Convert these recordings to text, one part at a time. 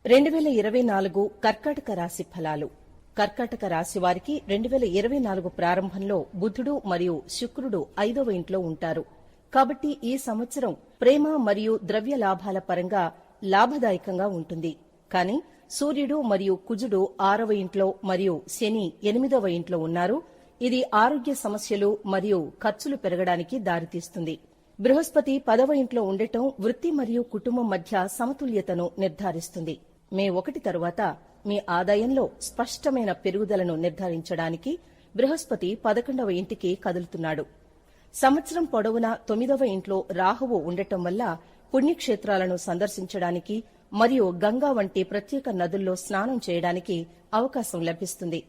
2024 కర్కాటక రాశి ఫలాలు. కర్కాటక రాశి వారికి 2024 ప్రారంభంలో బుధుడు మరియు శుక్రుడు 5వ ఇంట్లో ఉంటారు. కాబట్టి ఈ సంవత్సరం ప్రేమ మరియు ద్రవ్య లాభాల పరంగా లాభదాయకంగా ఉంటుంది. కానీ సూర్యుడు మరియు కుజుడు 6వ ఇంట్లో మరియు శని 8వ ఇంట్లో ఉన్నారు. ఇది ఆరోగ్య సమస్యలు మరియు ఖర్చులు పెరగడానికి దారితీస్తుంది. బృహస్పతి 10వ ఇంట్లో ఉండటం వృత్తి మరియు కుటుంబం మధ్య సమతుల్యతను నిర్ధారిస్తుంది. మే 1 తరువాత మీ ఆదాయంలో స్పష్టమైన పెరుగుదలను నిర్ధారించడానికి బృహస్పతి 11వ ఇంటికి కదులుతున్నాడు. సంవత్సరం పొడవునా 9వ ఇంట్లో రాహువు ఉండటం వల్ల పుణ్యక్షేత్రాలను సందర్శించడానికి మరియు గంగా వంటి ప్రత్యేక నదుల్లో స్నానం చేయడానికి అవకాశం లభిస్తుంది.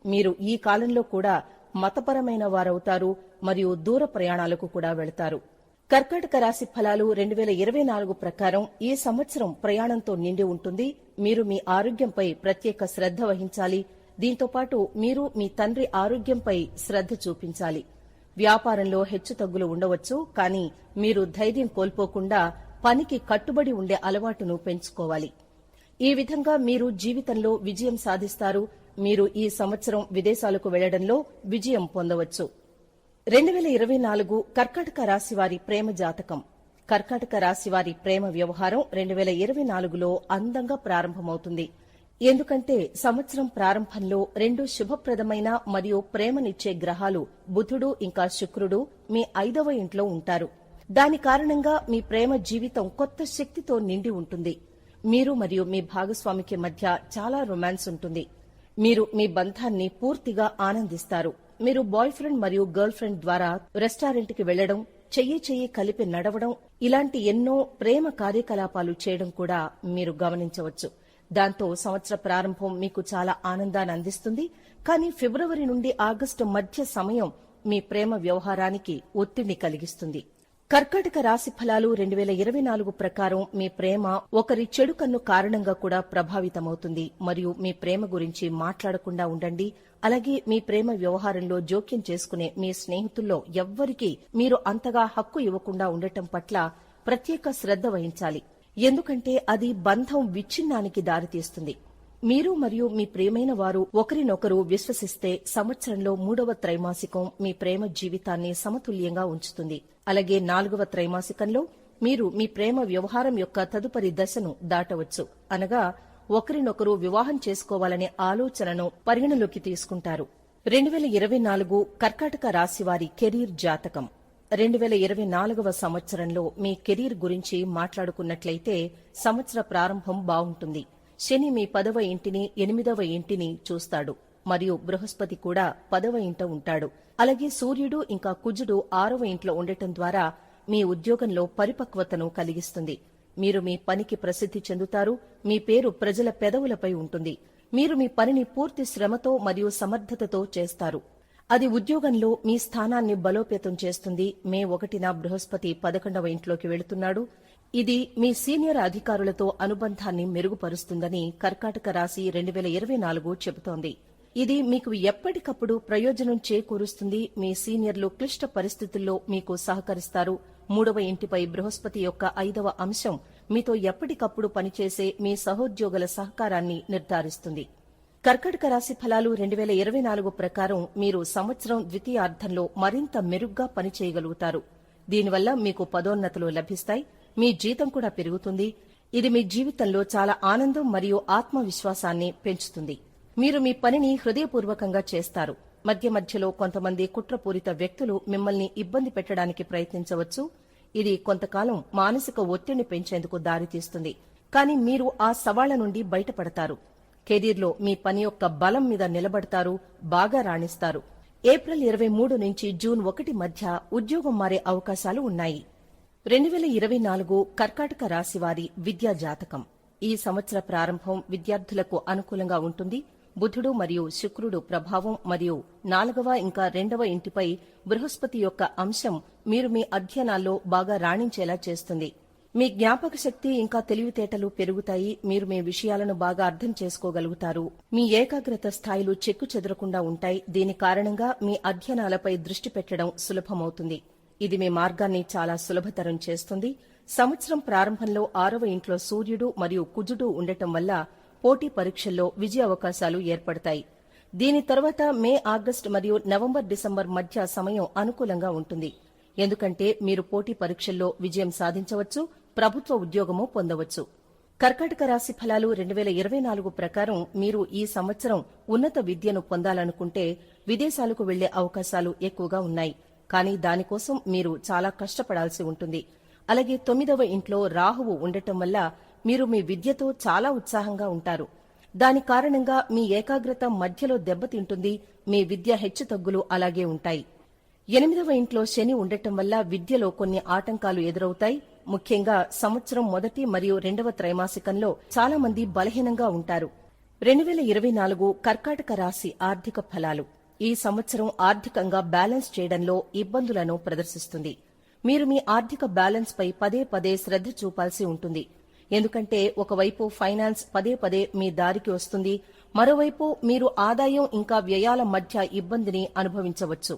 మీరు ఈ కాలంలో కూడా మతపరమైన వారవుతారు మరియు దూర ప్రయాణాలకు కూడా వెళతారు. కర్కాటక రాశి ఫలాలు 2024 ప్రకారం ఈ సంవత్సరం ప్రయాణంతో నిండి ఉంటుంది. మీరు మీ ఆరోగ్యంపై ప్రత్యేక శ్రద్ధ వహించాలి. దీంతోపాటు మీరు మీ తండ్రి ఆరోగ్యంపై శ్రద్ధ చూపించాలి. వ్యాపారంలో హెచ్చుతగ్గులు ఉండవచ్చు, కానీ మీరు ధైర్యం కోల్పోకుండా పనికి కట్టుబడి ఉండే అలవాటును పెంచుకోవాలి. ఈ విధంగా మీరు జీవితంలో విజయం సాధిస్తారు. మీరు ఈ సంవత్సరం విదేశాలకు వెళ్లడంలో విజయం పొందవచ్చు. 2024 కర్కాటక రాశివారి ప్రేమ జాతకం. కర్కాటక రాశివారి ప్రేమ వ్యవహారం 2024లో అందంగా ప్రారంభమవుతుంది. ఎందుకంటే సంవత్సరం ప్రారంభంలో 2 శుభప్రదమైన మరియు ప్రేమనిచ్చే గ్రహాలు బుధుడు ఇంకా శుక్రుడు మీ 5వ ఇంట్లో ఉంటారు. దాని కారణంగా మీ ప్రేమ జీవితం కొత్త శక్తితో నిండి ఉంటుంది. మీరు మరియు మీ భాగస్వామికి మధ్య చాలా రొమాన్స్ ఉంటుంది. మీరు మీ బంధాన్ని పూర్తిగా ఆనందిస్తారు. మీరు బాయ్ ఫ్రెండ్ మరియు గర్ల్ ఫ్రెండ్ ద్వారా రెస్టారెంట్కి వెళ్లడం, చెయ్యి కలిపి నడవడం, ఇలాంటి ఎన్నో ప్రేమ కార్యకలాపాలు చేయడం కూడా మీరు గమనించవచ్చు. దాంతో సంవత్సర ప్రారంభం మీకు చాలా ఆనందాన్ని అందిస్తుంది. కానీ ఫిబ్రవరి నుండి ఆగస్టు మధ్య సమయం మీ ప్రేమ వ్యవహారానికి ఒత్తిడిని కలిగిస్తుంది. కర్కాటక రాశి ఫలాలు 2024 ప్రకారం మీ ప్రేమ ఒకరి చెడు కన్ను కారణంగా కూడా ప్రభావితమవుతుంది. మరియు మీ ప్రేమ గురించి మాట్లాడకుండా ఉండండి. అలాగే మీ ప్రేమ వ్యవహారంలో జోక్యం చేసుకునే మీ స్నేహితుల్లో ఎవ్వరికీ మీరు అంతగా హక్కు ఇవ్వకుండా ఉండటం పట్ల ప్రత్యేక శ్రద్ధ వహించాలి. ఎందుకంటే అది బంధం విచ్ఛిన్నానికి దారితీస్తుంది. మీరు మరియు మీ ప్రియమైన వారు ఒకరినొకరు విశ్వసిస్తే సంవత్సరంలో 3వ త్రైమాసికం మీ ప్రేమ జీవితాన్ని సమతుల్యంగా ఉంచుతుంది. అలాగే 4వ త్రైమాసికంలో మీరు మీ ప్రేమ వ్యవహారం యొక్క తదుపరి దశను దాటవచ్చు. అనగా ఒకరినొకరు వివాహం చేసుకోవాలనే ఆలోచనను పరిగణలోకి తీసుకుంటారు. 2024 కర్కాటక రాశివారి కెరీర్ జాతకం. 2024వ సంవత్సరంలో మీ కెరీర్ గురించి మాట్లాడుకున్నట్లయితే సంవత్సర ప్రారంభం బాగుంటుంది. శని మీ 10వ ఇంటిని 8వ ఇంటిని చూస్తాడు మరియు బృహస్పతి కూడా 10వ ఇంట ఉంటాడు. అలాగే సూర్యుడు ఇంకా కుజుడు 6వ ఇంట్లో ఉండటం ద్వారా మీ ఉద్యోగంలో పరిపక్వతను కలిగిస్తుంది. మీరు మీ పనికి ప్రసిద్ధి చెందుతారు. మీ పేరు ప్రజల పెదవులపై ఉంటుంది. మీరు మీ పనిని పూర్తి శ్రమతో మరియు సమర్థతతో చేస్తారు. అది ఉద్యోగంలో మీ స్థానాన్ని బలోపేతం చేస్తుంది. మే 1న బృహస్పతి 11వ ఇంట్లోకి వెళుతున్నాడు. ఇది మీ సీనియర్ అధికారులతో అనుబంధాన్ని మెరుగుపరుస్తుందని కర్కాటక రాశి 2024 చెబుతోంది. ఇది మీకు ఎప్పటికప్పుడు ప్రయోజనం చేకూరుస్తుంది. మీ సీనియర్లు క్లిష్ట పరిస్థితుల్లో మీకు సహకరిస్తారు. 3వ ఇంటిపై బృహస్పతి యొక్క 5వ అంశం మీతో ఎప్పటికప్పుడు పనిచేసే మీ సహోద్యోగుల సహకారాన్ని నిర్ధారిస్తుంది. కర్కాటక రాశి ఫలాలు 2024 ప్రకారం మీరు సంవత్సరం ద్వితీయార్థంలో మరింత మెరుగ్గా పనిచేయగలుగుతారు. దీనివల్ల మీకు పదోన్నతులు లభిస్తాయి. మీ జీతం కూడా పెరుగుతుంది. ఇది మీ జీవితంలో చాలా ఆనందం మరియు ఆత్మవిశ్వాసాన్ని పెంచుతుంది. మీరు మీ పనిని హృదయపూర్వకంగా చేస్తారు. మధ్యలో కొంతమంది కుట్రపూరిత వ్యక్తులు మిమ్మల్ని ఇబ్బంది పెట్టడానికి ప్రయత్నించవచ్చు. ఇది కొంతకాలం మానసిక ఒత్తిడిని పెంచేందుకు దారితీస్తుంది. కానీ మీరు ఆ సవాళ్ల నుండి బయటపడతారు. కెరీర్లో మీ పని యొక్క బలం మీద నిలబడతారు. బాగా రాణిస్తారు. ఏప్రిల్ 23 నుంచి జూన్ 1 మధ్య ఉద్యోగం మారే అవకాశాలు ఉన్నాయి. 2024 కర్కాటక రాశివారి విద్యా జాతకం. ఈ సంవత్సర ప్రారంభం విద్యార్థులకు అనుకూలంగా ఉంటుంది. బుధుడు మరియు శుక్రుడు ప్రభావం మరియు 4వ ఇంకా 2వ ఇంటిపై బృహస్పతి యొక్క అంశం మీరు మీ అధ్యయనాల్లో బాగా రాణించేలా చేస్తుంది. మీ జ్ఞాపక శక్తి ఇంకా తెలివితేటలు పెరుగుతాయి. మీరు మీ విషయాలను బాగా అర్థం చేసుకోగలుగుతారు. మీ ఏకాగ్రత స్థాయిలు చెక్కుచెదరకుండా ఉంటాయి. దీని కారణంగా మీ అధ్యయనాలపై దృష్టి పెట్టడం సులభమవుతుంది. ఇది మీ మార్గాన్ని చాలా సులభతరం చేస్తుంది. సంవత్సరం ప్రారంభంలో 6వ ఇంట్లో సూర్యుడు మరియు కుజుడు ఉండటం వల్ల పోటీ పరీక్షల్లో విజయ అవకాశాలు ఏర్పడతాయి. దీని తర్వాత మే, ఆగస్టు మరియు నవంబర్, డిసెంబర్ మధ్య సమయం అనుకూలంగా ఉంటుంది. ఎందుకంటే మీరు పోటీ పరీక్షల్లో విజయం సాధించవచ్చు, ప్రభుత్వ ఉద్యోగము పొందవచ్చు. కర్కాటక రాశి ఫలాలు 2024 ప్రకారం మీరు ఈ సంవత్సరం ఉన్నత విద్యను పొందాలనుకుంటే విదేశాలకు వెళ్లే అవకాశాలు ఎక్కువగా ఉన్నాయి. కానీ దానికోసం మీరు చాలా కష్టపడాల్సి ఉంటుంది. అలాగే 9వ ఇంట్లో రాహువు ఉండటం వల్ల మీరు మీ విద్యతో చాలా ఉత్సాహంగా ఉంటారు. దాని కారణంగా మీ ఏకాగ్రత మధ్యలో దెబ్బతింటుంది. మీ విద్య హెచ్చుతగ్గులు అలాగే ఉంటాయి. 8వ ఇంట్లో శని ఉండటం వల్ల విద్యలో కొన్ని ఆటంకాలు ఎదురవుతాయి. ముఖ్యంగా సంవత్సరం మొదటి మరియు 2వ త్రైమాసికంలో చాలా మంది బలహీనంగా ఉంటారు. 2024 కర్కాటక రాశి ఆర్థిక ఫలాలు. ఈ సంవత్సరం ఆర్థికంగా బ్యాలెన్స్ చేయడంలో ఇబ్బందులను ప్రదర్శిస్తుంది. మీరు మీ ఆర్థిక బ్యాలెన్స్ పై పదే పదే శ్రద్ధ చూపాల్సి ఉంటుంది. ఎందుకంటే ఒకవైపు ఫైనాన్స్ పదే పదే మీ దారికి వస్తుంది, మరోవైపు మీరు ఆదాయం ఇంకా వ్యయాల మధ్య ఇబ్బందిని అనుభవించవచ్చు.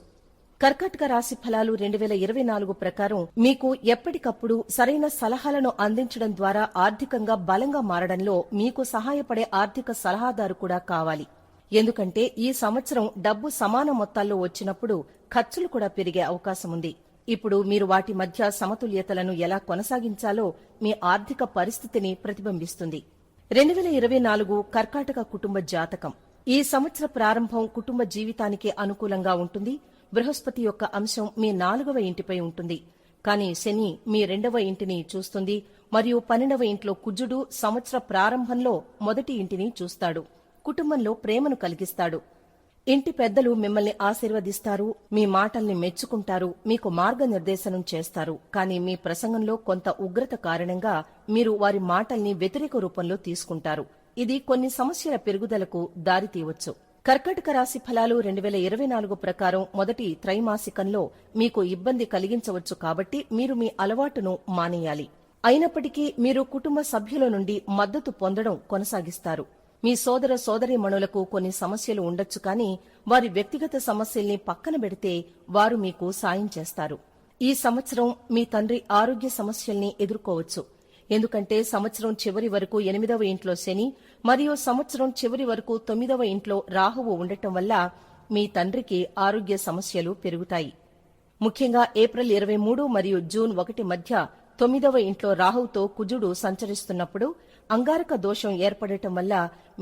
కర్కాటక రాశి ఫలాలు 2024 ప్రకారం మీకు ఎప్పటికప్పుడు సరైన సలహాలను అందించడం ద్వారా ఆర్థికంగా బలంగా మారడంలో మీకు సహాయపడే ఆర్థిక సలహాదారు కూడా కావాలి. ఎందుకంటే ఈ సంవత్సరం డబ్బు సమాన మొత్తాల్లో వచ్చినప్పుడు ఖర్చులు కూడా పెరిగే అవకాశం ఉంది. ఇప్పుడు మీరు వాటి మధ్య సమతుల్యతలను ఎలా కొనసాగించాలో మీ ఆర్థిక పరిస్థితిని ప్రతిబింబిస్తుంది. 2024 కర్కాటక కుటుంబ జాతకం. ఈ సంవత్సర ప్రారంభం కుటుంబ జీవితానికి అనుకూలంగా ఉంటుంది. బృహస్పతి యొక్క అంశం మీ 4వ ఇంటిపై ఉంటుంది. కానీ శని మీ 2వ ఇంటిని చూస్తుంది మరియు 12వ ఇంట్లో కుజుడు సంవత్సర ప్రారంభంలో మొదటి ఇంటిని చూస్తాడు. కుటుంబంలో ప్రేమను కలిగిస్తాడు. ఇంటి పెద్దలు మిమ్మల్ని ఆశీర్వదిస్తారు, మీ మాటల్ని మెచ్చుకుంటారు, మీకు మార్గనిర్దేశనం చేస్తారు. కానీ మీ ప్రసంగంలో కొంత ఉగ్రత కారణంగా మీరు వారి మాటల్ని వ్యతిరేక రూపంలో తీసుకుంటారు. ఇది కొన్ని సమస్యల పెరుగుదలకు దారితీయవచ్చు. కర్కాటక రాశి ఫలాలు 2024 ప్రకారం మొదటి త్రైమాసికంలో మీకు ఇబ్బంది కలిగించవచ్చు. కాబట్టి మీరు మీ అలవాటును మానేయాలి. అయినప్పటికీ మీరు కుటుంబ సభ్యుల నుండి మద్దతు పొందడం కొనసాగిస్తారు. మీ సోదర సోదరీమణులకు కొన్ని సమస్యలు ఉండొచ్చు, కానీ వారి వ్యక్తిగత సమస్యల్ని పక్కన పెడితే వారు మీకు సాయం చేస్తారు. ఈ సంవత్సరం మీ తండ్రి ఆరోగ్య సమస్యల్ని ఎదుర్కోవచ్చు. ఎందుకంటే సంవత్సరం చివరి వరకు 8వ ఇంట్లో శని మరియు సంవత్సరం చివరి వరకు 9వ ఇంట్లో రాహువు ఉండటం వల్ల మీ తండ్రికి ఆరోగ్య సమస్యలు పెరుగుతాయి. ముఖ్యంగా ఏప్రిల్ 23 మరియు జూన్ 1 మధ్య 9వ ఇంట్లో రాహువుతో కుజుడు సంచరిస్తున్నప్పుడు అంగారక దోషం ఏర్పడటం వల్ల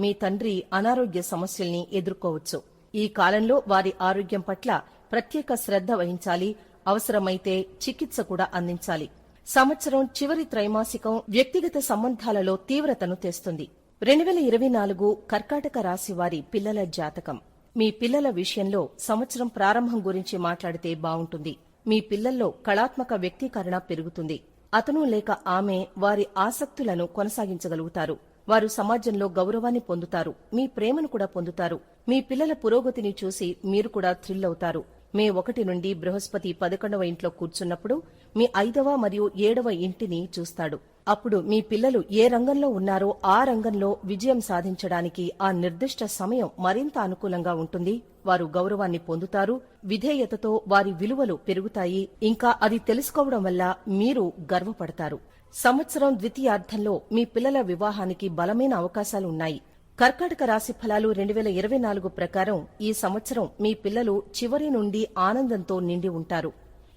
మీ తండ్రి అనారోగ్య సమస్యల్ని ఎదుర్కోవచ్చు. ఈ కాలంలో వారి ఆరోగ్యం పట్ల ప్రత్యేక శ్రద్ధ వహించాలి. అవసరమైతే చికిత్స కూడా అందించాలి. సంవత్సరం చివరి త్రైమాసికం వ్యక్తిగత సంబంధాలలో తీవ్రతను తెస్తుంది. 2024 కర్కాటక రాశి వారి పిల్లల జాతకం. మీ పిల్లల విషయంలో సంవత్సరం ప్రారంభం గురించి మాట్లాడితే బావుంటుంది. మీ పిల్లల్లో కళాత్మక వ్యక్తీకరణ పెరుగుతుంది. అతను లేక ఆమె వారి ఆసక్తులను కొనసాగించగలుగుతారు. వారు సమాజంలో గౌరవాన్ని పొందుతారు, మీ ప్రేమను కూడా పొందుతారు. మీ పిల్లల పురోగతిని చూసి మీరు కూడా థ్రిల్ అవుతారు. మే 1 నుండి బృహస్పతి 11వ ఇంట్లో కూర్చున్నప్పుడు మీ 5వ మరియు 7వ ఇంటిని చూస్తాడు. అప్పుడు మీ పిల్లలు ఏ రంగంలో ఉన్నారో ఆ రంగంలో విజయం సాధించడానికి ఆ నిర్దిష్ట సమయం మరింత అనుకూలంగా ఉంటుంది. వారు గౌరవాన్ని పొందుతారు, విధేయతతో వారి విలువలు పెరుగుతాయి. ఇంకా అది తెలుసుకోవడం వల్ల మీరు గర్వపడతారు. సంవత్సరం ద్వితీయార్థంలో మీ పిల్లల వివాహానికి బలమైన అవకాశాలున్నాయి. కర్కాటక రాశి ఫలాలు 2024 ప్రకారం ఈ సంవత్సరం మీ పిల్లలు చివరి నుండి ఆనందంతో నిండి ఉంటారు.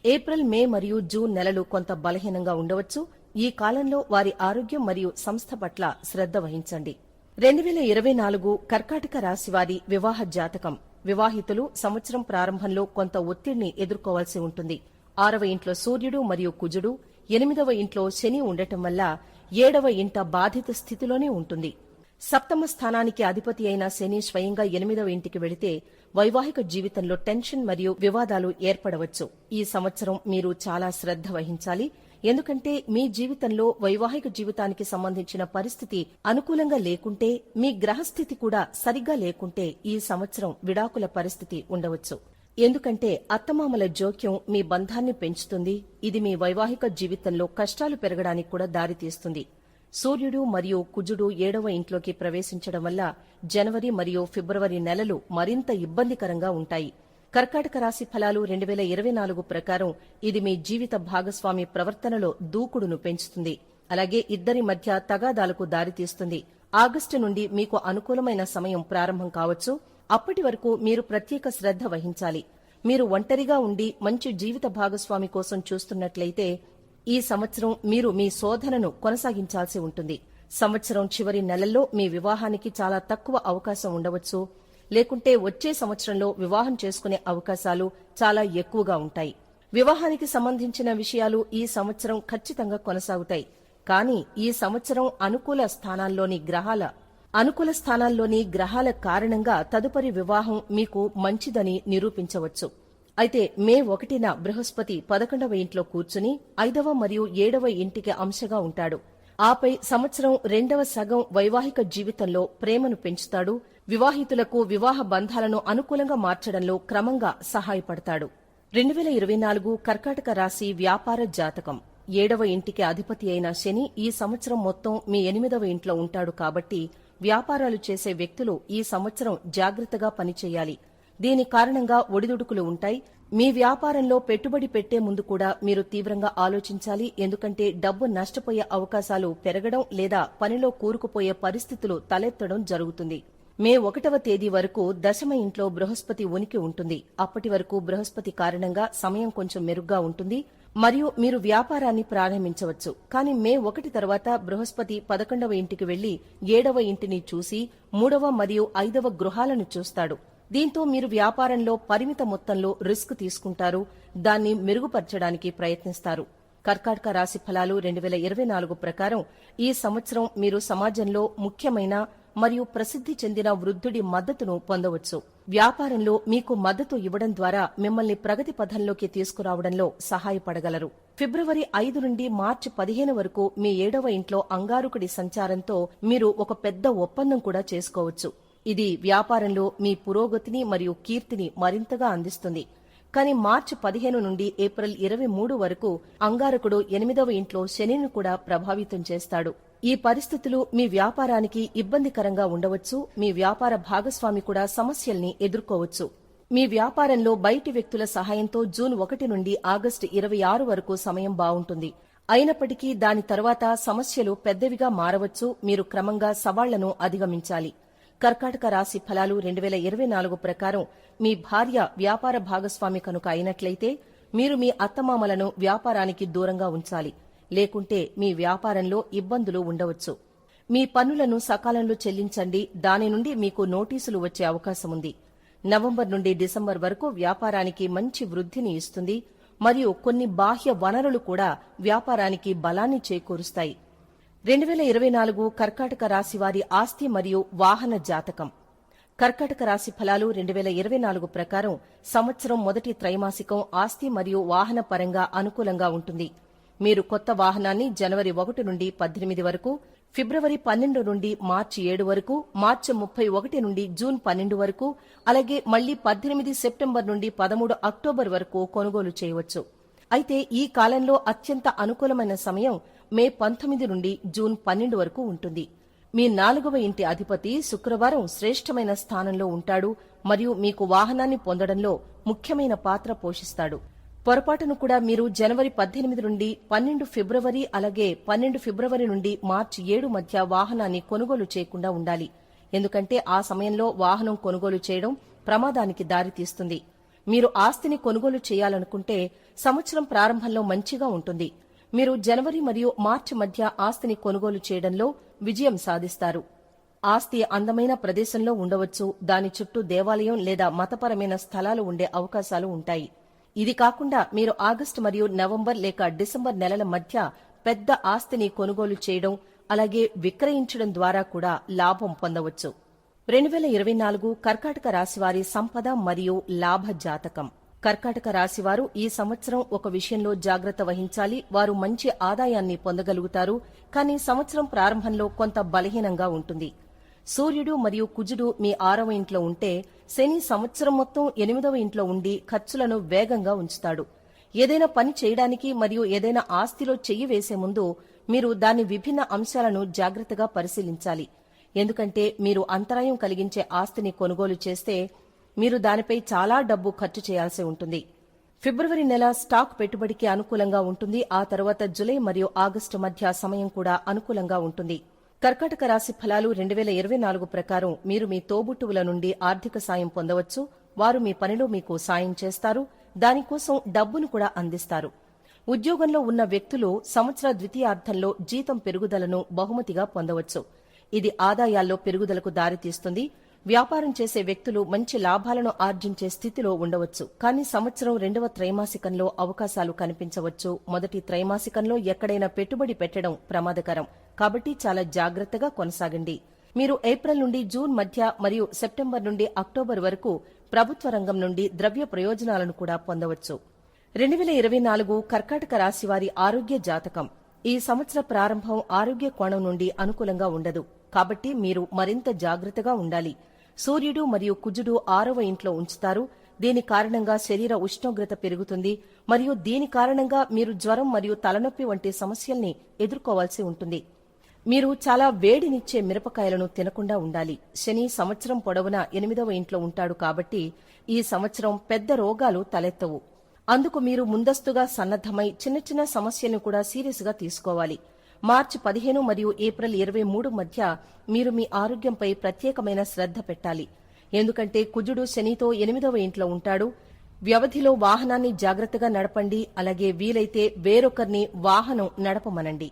ఏప్రిల్, మే మరియు జూన్ నెలలు కొంత బలహీనంగా ఉండవచ్చు. ఈ కాలంలో వారి ఆరోగ్యం మరియు సంస్థ పట్ల శ్రద్ధ వహించండి. 2024 కర్కాటక రాశి వారి వివాహ జాతకం. వివాహితులు సంవత్సరం ప్రారంభంలో కొంత ఒత్తిడిని ఎదుర్కోవాల్సి ఉంటుంది. 6వ ఇంట్లో సూర్యుడు మరియు కుజుడు, 8వ ఇంట్లో శని ఉండటం వల్ల 7వ ఇంట బాధిత స్థితిలోనే ఉంటుంది. సప్తమ స్థానానికి అధిపతి అయిన శని స్వయంగా 8వ ఇంటికి వెళితే వైవాహిక జీవితంలో టెన్షన్ మరియు వివాదాలు ఏర్పడవచ్చు. ఈ సంవత్సరం మీరు చాలా శ్రద్ధ వహించాలి. ఎందుకంటే మీ జీవితంలో వైవాహిక జీవితానికి సంబంధించిన పరిస్థితి అనుకూలంగా లేకుంటే, మీ గ్రహస్థితి కూడా సరిగ్గా లేకుంటే ఈ సంవత్సరం విడాకుల పరిస్థితి ఉండవచ్చు. ఎందుకంటే అత్తమామల జోక్యం మీ బంధాన్ని పెంచుతుంది. ఇది మీ వైవాహిక జీవితంలో కష్టాలు పెరగడానికి కూడా దారితీస్తుంది. సూర్యుడు మరియు కుజుడు 7వ ఇంట్లోకి ప్రవేశించడం వల్ల జనవరి మరియు ఫిబ్రవరి నెలలు మరింత ఇబ్బందికరంగా ఉంటాయి. కర్కాటక రాశి ఫలాలు 2024 ప్రకారం ఇది మీ జీవిత భాగస్వామి ప్రవర్తనలో దూకుడును పెంచుతుంది. అలాగే ఇద్దరి మధ్య తగాదాలకు దారితీస్తుంది. ఆగస్టు నుండి మీకు అనుకూలమైన సమయం ప్రారంభం కావచ్చు. అప్పటి వరకు మీరు ప్రత్యేక శ్రద్ధ వహించాలి. మీరు ఒంటరిగా ఉండి మంచి జీవిత భాగస్వామి కోసం చూస్తున్నట్లయితే ఈ సంవత్సరం మీరు మీ శోధనను కొనసాగించాల్సి ఉంటుంది. సంవత్సరం చివరి నెలల్లో మీ వివాహానికి చాలా తక్కువ అవకాశం ఉండవచ్చు. లేకుంటే వచ్చే సంవత్సరంలో వివాహం చేసుకునే అవకాశాలు చాలా ఎక్కువగా ఉంటాయి. వివాహానికి సంబంధించిన విషయాలు ఈ సంవత్సరం ఖచ్చితంగా కొనసాగుతాయి. కానీ ఈ సంవత్సరం అనుకూల స్థానాల్లోని గ్రహాల కారణంగా తదుపరి వివాహం మీకు మంచిదని నిరూపించవచ్చు. అయితే మే 1న బృహస్పతి 11వ ఇంట్లో కూర్చుని 5వ మరియు 7వ ఇంటికి అంశగా ఉంటాడు. ఆపై సంవత్సరం 2వ సగం వైవాహిక జీవితంలో ప్రేమను పెంచుతాడు. వివాహితులకు వివాహ బంధాలను అనుకూలంగా మార్చడంలో క్రమంగా సహాయపడతాడు. 2024 కర్కాటక రాశి వ్యాపార జాతకం. 7వ ఇంటికి అధిపతి అయిన శని ఈ సంవత్సరం మొత్తం మీ 8వ ఇంట్లో ఉంటాడు. కాబట్టి వ్యాపారాలు చేసే వ్యక్తులు ఈ సంవత్సరం జాగ్రత్తగా పనిచేయాలి. దీని కారణంగా ఒడిదుడుకులు ఉంటాయి. మీ వ్యాపారంలో పెట్టుబడి పెట్టే ముందు కూడా మీరు తీవ్రంగా ఆలోచించాలి. ఎందుకంటే డబ్బు నష్టపోయే అవకాశాలు పెరగడం లేదా పనిలో కూరుకుపోయే పరిస్థితులు తలెత్తడం జరుగుతుంది. మే 1వ తేదీ వరకు 10వ ఇంట్లో బృహస్పతి ఉనికి ఉంటుంది. అప్పటి వరకు బృహస్పతి కారణంగా సమయం కొంచెం మెరుగ్గా ఉంటుంది మరియు మీరు వ్యాపారాన్ని ప్రారంభించవచ్చు. కానీ మే 1 తర్వాత బృహస్పతి 11వ ఇంటికి వెళ్లి 7వ ఇంటిని చూసి 3వ మరియు 5వ గృహాలను చూస్తాడు. దీంతో మీరు వ్యాపారంలో పరిమిత మొత్తంలో రిస్క్ తీసుకుంటారు. దాన్ని మెరుగుపరచడానికి ప్రయత్నిస్తారు. కర్కాటక రాశి ఫలాలు 2024 ప్రకారం ఈ సంవత్సరం మీరు సమాజంలో ముఖ్యమైన మరియు ప్రసిద్ధి చెందిన వృద్ధుడి మద్దతును పొందవచ్చు. వ్యాపారంలో మీకు మద్దతు ఇవ్వడం ద్వారా మిమ్మల్ని ప్రగతి పథంలోకి తీసుకురావడంలో సహాయపడగలరు. ఫిబ్రవరి 5 నుండి మార్చి 15 వరకు మీ 7వ ఇంట్లో అంగారకుడి సంచారంతో మీరు ఒక పెద్ద ఒప్పందం కూడా చేసుకోవచ్చు. ఇది వ్యాపారంలో మీ పురోగతిని మరియు కీర్తిని మరింతగా అందిస్తుంది. కానీ మార్చి 15 నుండి ఏప్రిల్ 23 వరకు అంగారకుడు 8వ ఇంట్లో శనిని కూడా ప్రభావితం చేస్తాడు. ఈ పరిస్థితులు మీ వ్యాపారానికి ఇబ్బందికరంగా ఉండవచ్చు. మీ వ్యాపార భాగస్వామి కూడా సమస్యల్ని ఎదుర్కోవచ్చు. మీ వ్యాపారంలో బయటి వ్యక్తుల సహాయంతో జూన్ 1 నుండి ఆగస్టు 26 వరకు సమయం బావుంటుంది. అయినప్పటికీ దాని తర్వాత సమస్యలు పెద్దవిగా మారవచ్చు. మీరు క్రమంగా సవాళ్లను అధిగమించాలి. కర్కాటక రాశి ఫలాలు 2024 ప్రకారం మీ భార్య వ్యాపార భాగస్వామి కనుక అయినట్లయితే మీరు మీ అత్తమామలను వ్యాపారానికి దూరంగా ఉంచాలి. లేకుంటే మీ వ్యాపారంలో ఇబ్బందులు ఉండవచ్చు. మీ పన్నులను సకాలంలో చెల్లించండి. దాని నుండి మీకు నోటీసులు వచ్చే అవకాశముంది. నవంబర్ నుండి డిసెంబర్ వరకు వ్యాపారానికి మంచి వృద్ధిని ఇస్తుంది మరియు కొన్ని బాహ్య వనరులు కూడా వ్యాపారానికి బలాన్ని చేకూరుస్తాయి. 2024 కర్కాటక రాశివారి ఆస్తి మరియు వాహన జాతకం. కర్కాటక రాశి ఫలాలు 2024 ప్రకారం సంవత్సరం మొదటి త్రైమాసికం ఆస్తి మరియు వాహన పరంగా అనుకూలంగా ఉంటుంది. మీరు కొత్త వాహనాన్ని జనవరి 1 నుండి 18 వరకు, ఫిబ్రవరి 12 నుండి మార్చి 7 వరకు, మార్చి 31 నుండి జూన్ 12 వరకు, అలాగే మళ్లీ 18 సెప్టెంబర్ నుండి 13 అక్టోబర్ వరకు కొనుగోలు చేయవచ్చు. అయితే ఈ కాలంలో అత్యంత అనుకూలమైన సమయం మే 19 నుండి జూన్ 12 వరకు ఉంటుంది. మీ 4వ ఇంటి అధిపతి శుక్రవారం శ్రేష్టమైన స్థానంలో ఉంటాడు మరియు మీకు వాహనాన్ని పొందడంలో ముఖ్యమైన పాత్ర పోషిస్తాడు. పొరపాటును కూడా మీరు జనవరి 18 నుండి 12 ఫిబ్రవరి అలాగే 12 ఫిబ్రవరి నుండి మార్చి 7 మధ్య వాహనాన్ని కొనుగోలు చేయకుండా ఉండాలి. ఎందుకంటే ఆ సమయంలో వాహనం కొనుగోలు చేయడం ప్రమాదానికి దారితీస్తుంది. మీరు ఆస్తిని కొనుగోలు చేయాలనుకుంటే సంవత్సరం ప్రారంభంలో మంచిగా ఉంటుంది. మీరు జనవరి మరియు మార్చి మధ్య ఆస్తిని కొనుగోలు చేయడంలో విజయం సాధిస్తారు. ఆస్తి అందమైన ప్రదేశంలో ఉండవచ్చు. దాని చుట్టూ దేవాలయం లేదా మతపరమైన స్థలాలు ఉండే అవకాశాలు ఉంటాయి. ఇది కాకుండా మీరు ఆగస్టు మరియు నవంబర్ లేక డిసెంబర్ నెలల మధ్య పెద్ద ఆస్తిని కొనుగోలు చేయడం అలాగే విక్రయించడం ద్వారా కూడా లాభం పొందవచ్చు. 2024 కర్కాటక రాశివారి సంపద మరియు లాభ జాతకం. కర్కాటక రాశివారు ఈ సంవత్సరం ఒక విషయంలో జాగ్రత్త వహించాలి. వారు మంచి ఆదాయాన్ని పొందగలుగుతారు. కానీ సంవత్సరం ప్రారంభంలో కొంత బలహీనంగా ఉంటుంది. సూర్యుడు మరియు కుజుడు మీ 6వ ఇంట్లో ఉంటే శని సంవత్సరం మొత్తం 8వ ఇంట్లో ఉండి ఖర్చులను వేగంగా ఉంచుతాడు. ఏదైనా పని చేయడానికి మరియు ఏదైనా ఆస్తిలో చెయ్యి వేసే ముందు మీరు దాని విభిన్న అంశాలను జాగ్రత్తగా పరిశీలించాలి. ఎందుకంటే మీరు అంతరాయం కలిగించే ఆస్తిని కొనుగోలు చేస్తే మీరు దానిపై చాలా డబ్బు ఖర్చు చేయాల్సి ఉంటుంది. ఫిబ్రవరి నెల స్టాక్ పెట్టుబడికి అనుకూలంగా ఉంటుంది. ఆ తర్వాత జులై మరియు ఆగస్టు మధ్య సమయం కూడా అనుకూలంగా ఉంటుంది. కర్కాటక రాశి ఫలాలు 2024 ప్రకారం మీరు మీ తోబుట్టువుల నుండి ఆర్థిక సాయం పొందవచ్చు. వారు మీ పనిలో మీకు సాయం చేస్తారు. దానికోసం డబ్బును కూడా అందిస్తారు. ఉద్యోగంలో ఉన్న వ్యక్తులు సంవత్సర ద్వితీయార్థంలో జీతం పెరుగుదలను బహుమతిగా పొందవచ్చు. ఇది ఆదాయాల్లో పెరుగుదలకు దారితీస్తుంది. వ్యాపారం చేసే వ్యక్తులు మంచి లాభాలను ఆర్జించే స్థితిలో ఉండవచ్చు. కానీ సంవత్సరం 2వ త్రైమాసికంలో అవకాశాలు కనిపించవచ్చు. మొదటి త్రైమాసికంలో ఎక్కడైనా పెట్టుబడి పెట్టడం ప్రమాదకరం. కాబట్టి చాలా జాగ్రత్తగా కొనసాగండి. మీరు ఏప్రిల్ నుండి జూన్ మధ్య మరియు సెప్టెంబర్ నుండి అక్టోబర్ వరకు ప్రభుత్వ రంగం నుండి ద్రవ్య ప్రయోజనాలను కూడా పొందవచ్చు. 2024 కర్కాటక రాశివారి ఆరోగ్య జాతకం. ఈ సంవత్సర ప్రారంభం ఆరోగ్య కోణం నుండి అనుకూలంగా ఉండదు. కాబట్టి మీరు మరింత జాగ్రత్తగా ఉండాలి. సూర్యుడు మరియు కుజుడు 6వ ఇంట్లో ఉంచుతారు. దీని కారణంగా శరీర ఉష్ణోగ్రత పెరుగుతుంది మరియు దీని కారణంగా మీరు జ్వరం మరియు తలనొప్పి వంటి సమస్యల్ని ఎదుర్కోవాల్సి ఉంటుంది. మీరు చాలా వేడినిచ్చే మిరపకాయలను తినకుండా ఉండాలి. శని సంవత్సరం పొడవునా 8వ ఇంట్లో ఉంటాడు కాబట్టి ఈ సంవత్సరం పెద్ద రోగాలు తలెత్తవు. అందుకు మీరు ముందస్తుగా సన్నద్దమై చిన్న చిన్న సమస్యలను కూడా సీరియస్ గా తీసుకోవాలి. మార్చి 15 మరియు ఏప్రిల్ 23 మధ్య మీరు మీ ఆరోగ్యంపై ప్రత్యేకమైన శ్రద్ధ పెట్టాలి. ఎందుకంటే కుజుడు శనితో 8వ ఇంట్లో ఉంటాడు. వ్యవధిలో వాహనాన్ని జాగ్రత్తగా నడపండి. అలాగే వీలైతే వేరొకరిని వాహనం నడపమనండి.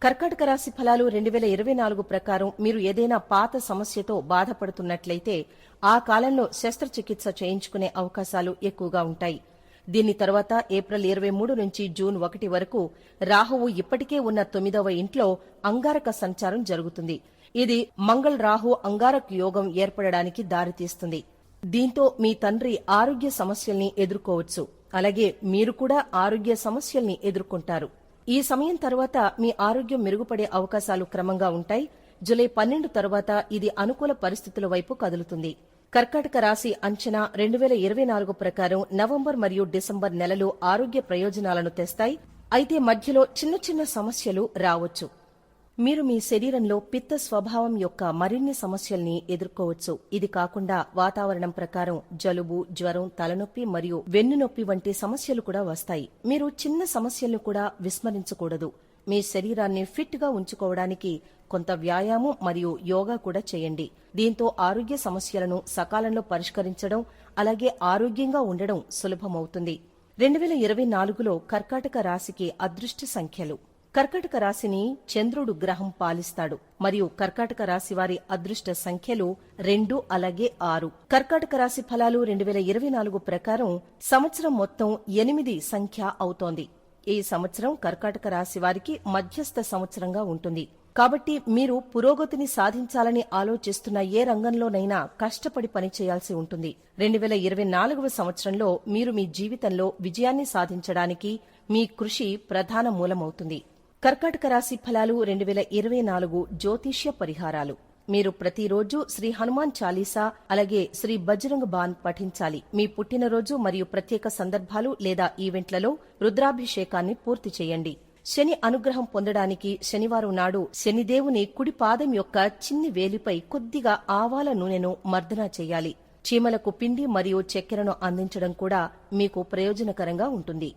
కర్కాటక రాశి ఫలాలు 2024 ప్రకారం మీరు ఏదైనా పాత సమస్యతో బాధపడుతున్నట్లయితే ఆ కాలంలో శస్త్రచికిత్స చేయించుకునే అవకాశాలు ఎక్కువగా ఉంటాయి. దీని తర్వాత ఏప్రిల్ 23 నుంచి జూన్ 1 వరకు రాహువు ఇప్పటికే ఉన్న 9వ ఇంట్లో అంగారక సంచారం జరుగుతుంది. ఇది మంగళ్ రాహు అంగారక్ యోగం ఏర్పడడానికి దారితీస్తుంది. దీంతో మీ తండ్రి ఆరోగ్య సమస్యల్ని ఎదుర్కోవచ్చు. అలాగే మీరు కూడా ఆరోగ్య సమస్యల్ని ఎదుర్కొంటారు. ఈ సమయం తర్వాత మీ ఆరోగ్యం మెరుగుపడే అవకాశాలు క్రమంగా ఉంటాయి. జూలై 12 తర్వాత ఇది అనుకూల పరిస్థితుల వైపు కదులుతుంది. కర్కాటక రాశి అంచనా 2024 ప్రకారం నవంబర్ మరియు డిసెంబర్ నెలలు ఆరోగ్య ప్రయోజనాలను తెస్తాయి. అయితే మధ్యలో చిన్న చిన్న సమస్యలు రావచ్చు. మీరు మీ శరీరంలో పిత్త స్వభావం యొక్క మరిన్ని సమస్యల్ని ఎదుర్కోవచ్చు. ఇది కాకుండా వాతావరణం ప్రకారం జలుబు, జ్వరం, తలనొప్పి మరియు వెన్నునొప్పి వంటి సమస్యలు కూడా వస్తాయి. మీరు చిన్న సమస్యలను కూడా విస్మరించకూడదు. మీ శరీరాన్ని ఫిట్ గా ఉంచుకోవడానికి కొంత వ్యాయామం మరియు యోగా కూడా చేయండి. దీంతో ఆరోగ్య సమస్యలను సకాలంలో పరిష్కరించడం అలాగే ఆరోగ్యంగా ఉండడం సులభమవుతుంది. 2024లో కర్కాటక రాశికి అదృష్ట సంఖ్యలు. కర్కాటక రాశిని చంద్రుడు గ్రహం పాలిస్తాడు మరియు కర్కాటక రాశి వారి అదృష్ట సంఖ్యలు 2 అలాగే 6. కర్కాటక రాశి ఫలాలు 2024 ప్రకారం సంవత్సరం మొత్తం 8 సంఖ్య అవుతోంది. ఈ సంవత్సరం కర్కాటక రాశి వారికి మధ్యస్థ సంవత్సరంగా ఉంటుంది. కాబట్టి మీరు పురోగతిని సాధించాలని ఆలోచిస్తున్న ఏ రంగంలోనైనా కష్టపడి పనిచేయాల్సి ఉంటుంది. 2024వ సంవత్సరంలో మీరు మీ జీవితంలో విజయాన్ని సాధించడానికి మీ కృషి ప్రధాన మూలమవుతుంది. కర్కాటక రాశి ఫలాలు 2024 జ్యోతిష్య పరిహారాలు. మీరు ప్రతిరోజు శ్రీ హనుమాన్ చాలీసా అలాగే శ్రీ బజరంగ్ బాన్ పఠించాలి. మీ పుట్టినరోజు మరియు ప్రత్యేక సందర్భాలు లేదా ఈవెంట్లలో రుద్రాభిషేకాన్ని పూర్తి చేయండి. శని అనుగ్రహం పొందడానికి శనివారం నాడు శనిదేవుని కుడి పాదం యొక్క చిన్ని వేలిపై కొద్దిగా ఆవాల నూనెను మర్దన చేయాలి. చీమలకు పిండి మరియు చక్కెరను అందించడం కూడా మీకు ప్రయోజనకరంగా ఉంటుంది.